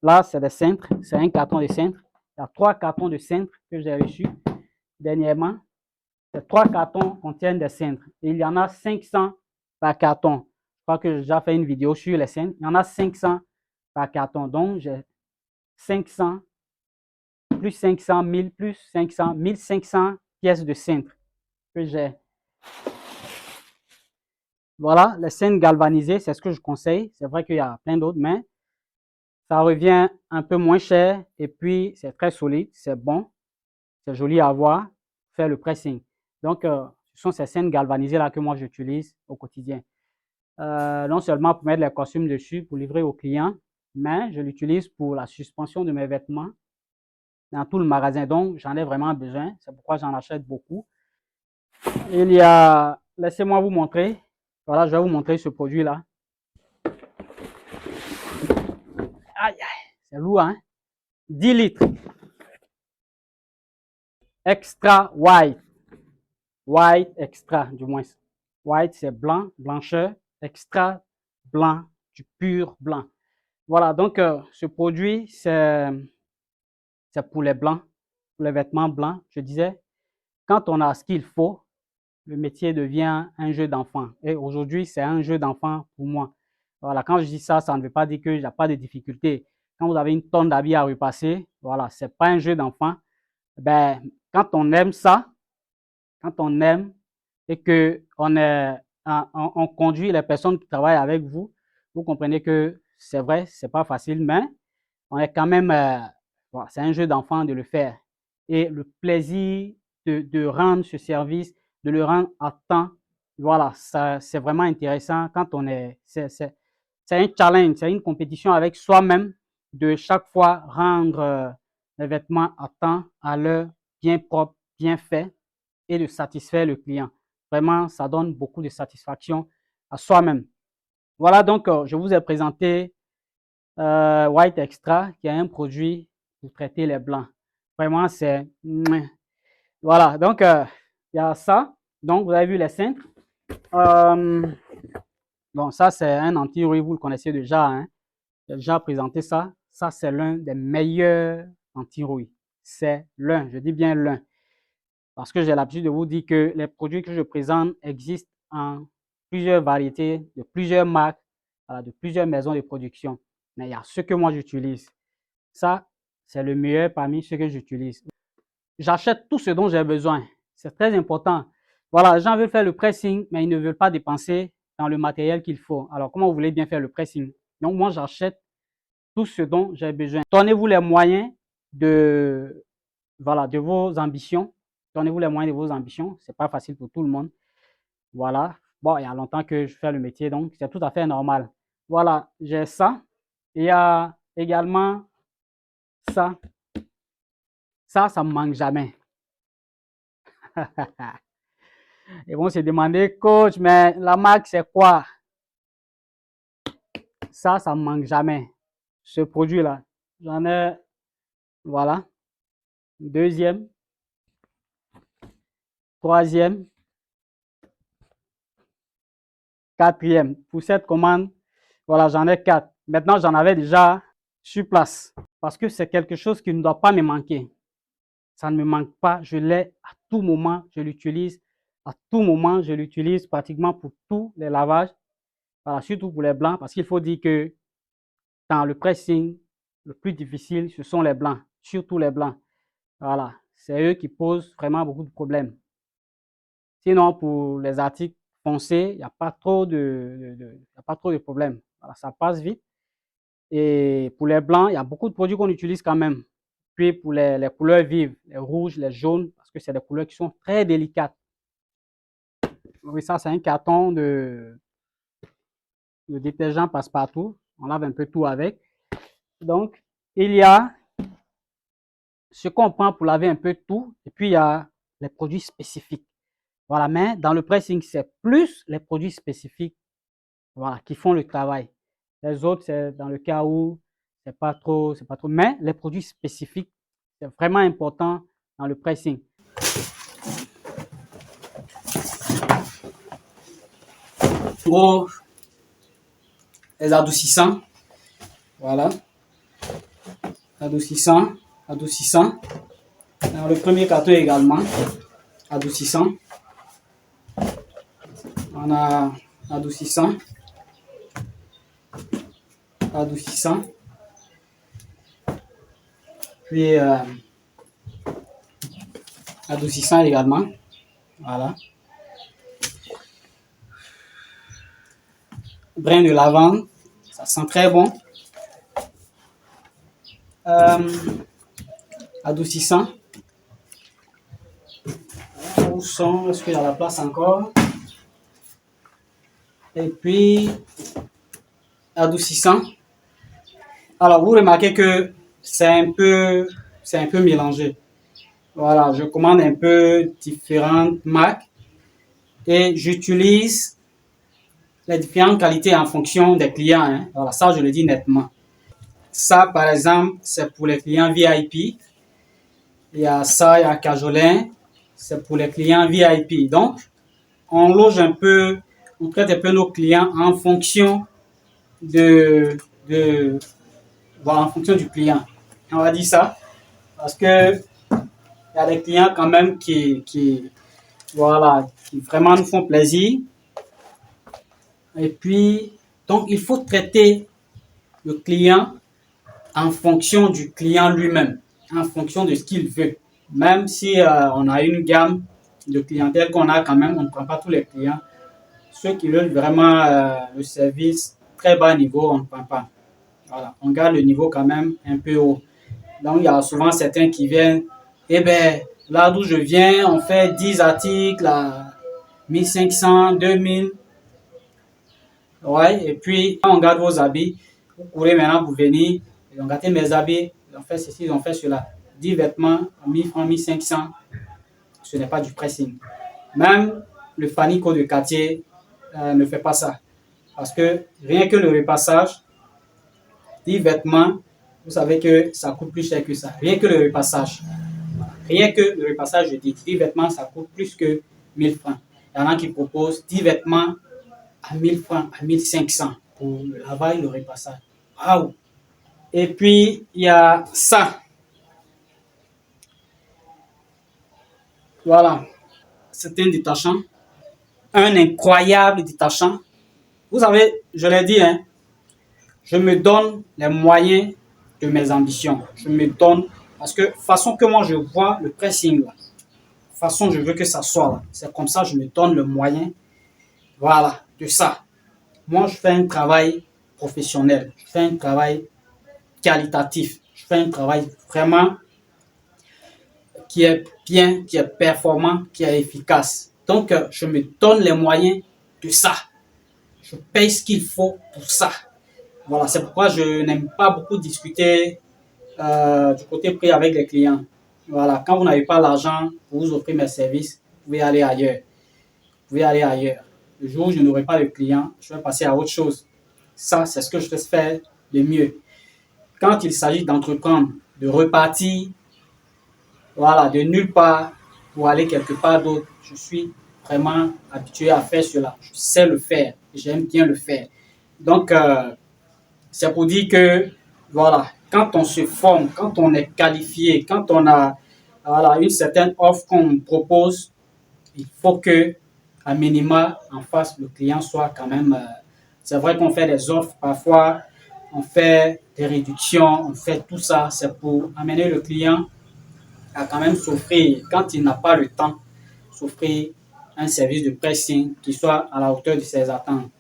Là, c'est des cintres. C'est un carton de cintres. Il y a 3 cartons de cintres que j'ai reçus dernièrement. Ces 3 cartons contiennent des cintres. Et il y en a 500 par carton. Je crois que j'ai déjà fait une vidéo sur les cintres. Il y en a 500 par carton. Donc, j'ai 500 plus 500, 1000 plus 500, 1500 pièces de cintre que j'ai. Voilà, les cintres galvanisés, c'est ce que je conseille. C'est vrai qu'il y a plein d'autres, mais ça revient un peu moins cher et puis c'est très solide, c'est bon, c'est joli à voir, faire le pressing. Donc, ce sont ces cintres galvanisés là que moi j'utilise au quotidien. Non seulement pour mettre les costumes dessus, pour livrer aux clients, mais je l'utilise pour la suspension de mes vêtements dans tout le magasin. Donc, j'en ai vraiment besoin. C'est pourquoi j'en achète beaucoup. Il y a, laissez-moi vous montrer. Voilà, je vais vous montrer ce produit-là. Aïe, aïe, c'est lourd, hein? 10 litres. Extra white. White extra, du moins. White, c'est blanc, blancheur. Extra, blanc, du pur blanc. Voilà, donc ce produit, c'est pour les blancs, pour les vêtements blancs. Je disais, quand on a ce qu'il faut, le métier devient un jeu d'enfant. Et aujourd'hui, c'est un jeu d'enfant pour moi. Voilà, quand je dis ça, ça ne veut pas dire qu'il n'y a pas de difficulté. Quand vous avez une tonne d'habits à repasser, voilà, c'est pas un jeu d'enfant. Ben, quand on aime ça, quand on aime et que on conduit les personnes qui travaillent avec vous, vous comprenez que c'est vrai, c'est pas facile, mais on est quand même, voilà, c'est un jeu d'enfant de le faire. Et le plaisir de rendre ce service, de le rendre à temps, voilà, ça, c'est vraiment intéressant quand on est, c'est un challenge, c'est une compétition avec soi-même de chaque fois rendre les vêtements à temps, à l'heure, bien propre, bien fait et de satisfaire le client. Vraiment, ça donne beaucoup de satisfaction à soi-même. Voilà, donc, je vous ai présenté White Extra, qui est un produit pour traiter les blancs. Vraiment, c'est... Voilà, donc, il y a ça. Donc, vous avez vu les cintres. Bon, ça, c'est un anti-rouille, vous le connaissez déjà, hein. J'ai déjà présenté ça. Ça, c'est l'un des meilleurs anti-rouille. C'est l'un, je dis bien l'un. Parce que j'ai l'habitude de vous dire que les produits que je présente existent en plusieurs variétés, de plusieurs marques, de plusieurs maisons de production. Mais il y a ce que moi j'utilise. Ça, c'est le meilleur parmi ceux que j'utilise. J'achète tout ce dont j'ai besoin. C'est très important. Voilà, les gens veulent faire le pressing, mais ils ne veulent pas dépenser dans le matériel qu'il faut. Alors, comment vous voulez bien faire le pressing? Donc, moi, j'achète tout ce dont j'ai besoin. Donnez-vous les moyens de, voilà, de vos ambitions. Donnez-vous les moyens de vos ambitions. C'est pas facile pour tout le monde. Voilà. Bon, il y a longtemps que je fais le métier, donc c'est tout à fait normal. Voilà, j'ai ça. Il y a également ça. Ça me manque jamais. Ils vont se demander, coach, mais la marque, c'est quoi? Ça me manque jamais. Ce produit-là. J'en ai, voilà. Deuxième, troisième, quatrième. Pour cette commande, voilà, j'en ai 4. Maintenant, j'en avais déjà sur place. Parce que c'est quelque chose qui ne doit pas me manquer. Ça ne me manque pas. Je l'ai à tout moment. Je l'utilise à tout moment. Je l'utilise pratiquement pour tous les lavages. Voilà, surtout pour les blancs. Parce qu'il faut dire que dans le pressing, le plus difficile, ce sont les blancs. Surtout les blancs. Voilà. C'est eux qui posent vraiment beaucoup de problèmes. Sinon, pour les articles foncés, il n'y a pas trop y a pas trop de problèmes. Voilà, ça passe vite. Et pour les blancs, il y a beaucoup de produits qu'on utilise quand même. Puis pour les couleurs vives, les rouges, les jaunes, parce que c'est des couleurs qui sont très délicates. Oui, ça, c'est un carton de détergent passe-partout. On lave un peu tout avec. Donc, il y a ce qu'on prend pour laver un peu tout. Et puis, il y a les produits spécifiques. Voilà, mais dans le pressing, c'est plus les produits spécifiques, voilà, qui font le travail. Les autres, c'est dans le cas où c'est pas trop. Mais les produits spécifiques, c'est vraiment important dans le pressing. Gros, les adoucissants, voilà. adoucissant, adoucissant. Dans le premier carton également, adoucissant. On a adoucissant, adoucissant. Puis adoucissant également. Voilà. Brin de lavande, ça sent très bon. Adoucissant. Où sont, est-ce qu'il y a la place encore? Et puis, adoucissant. Alors, vous remarquez que c'est un peu mélangé. Voilà, je commande un peu différentes marques et j'utilise les différentes qualités en fonction des clients. Hein. Voilà, ça, je le dis nettement. Ça, par exemple, c'est pour les clients VIP. Il y a ça, il y a Cajolin. C'est pour les clients VIP. Donc, on loge un peu, on traite un peu nos clients en fonction voilà, en fonction du client. On va dire ça parce que il y a des clients quand même voilà, qui vraiment nous font plaisir. Et puis, donc, il faut traiter le client en fonction du client lui-même, en fonction de ce qu'il veut. Même si on a une gamme de clientèle qu'on a quand même, on ne prend pas tous les clients. Ceux qui veulent vraiment le service très bas niveau, on ne prend pas. Voilà, on garde le niveau quand même un peu haut. Donc, il y a souvent certains qui viennent, eh bien, là d'où je viens, on fait 10 articles à 1500, 2000. Ouais, et puis, quand on garde vos habits, vous pourrez maintenant vous venir, ils ont gâté mes habits, ils ont fait ceci, ils ont fait cela. 10 vêtements à 1000 francs, 1500, ce n'est pas du pressing. Même le Fanico de quartier ne fait pas ça. Parce que rien que le repassage, 10 vêtements, vous savez que ça coûte plus cher que ça. Rien que le repassage. Rien que le repassage, je dis, 10 vêtements, ça coûte plus que 1000 francs. Il y en a qui proposent 10 vêtements à 1000 francs, à 1500 pour le lavage, le repassage. Waouh! Et puis, il y a ça. Voilà. C'est un détachant. Un incroyable détachant. Vous savez, je l'ai dit, hein, je me donne les moyens de mes ambitions. Je me donne, parce que façon que moi je vois le pressing, là, façon je veux que ça soit là, c'est comme ça je me donne le moyen, voilà, de ça. Moi je fais un travail professionnel, je fais un travail qualitatif, je fais un travail vraiment qui est bien, qui est performant, qui est efficace. Donc je me donne les moyens de ça. Je paye ce qu'il faut pour ça. Voilà, c'est pourquoi je n'aime pas beaucoup discuter du côté prix avec les clients. Voilà, quand vous n'avez pas l'argent pour vous offrir mes services, vous pouvez aller ailleurs. Vous pouvez aller ailleurs. Le jour où je n'aurai pas de clients, je vais passer à autre chose. Ça, c'est ce que je sais faire de mieux. Quand il s'agit d'entreprendre, de repartir, voilà, de nulle part pour aller quelque part d'autre, je suis vraiment habitué à faire cela. Je sais le faire. J'aime bien le faire. Donc, c'est pour dire que, voilà, quand on se forme, quand on est qualifié, quand on a voilà, une certaine offre qu'on propose, il faut que, à minima, en face, le client soit quand même... c'est vrai qu'on fait des offres, parfois, on fait des réductions, on fait tout ça. C'est pour amener le client à quand même s'offrir, quand il n'a pas le temps, s'offrir un service de pressing qui soit à la hauteur de ses attentes.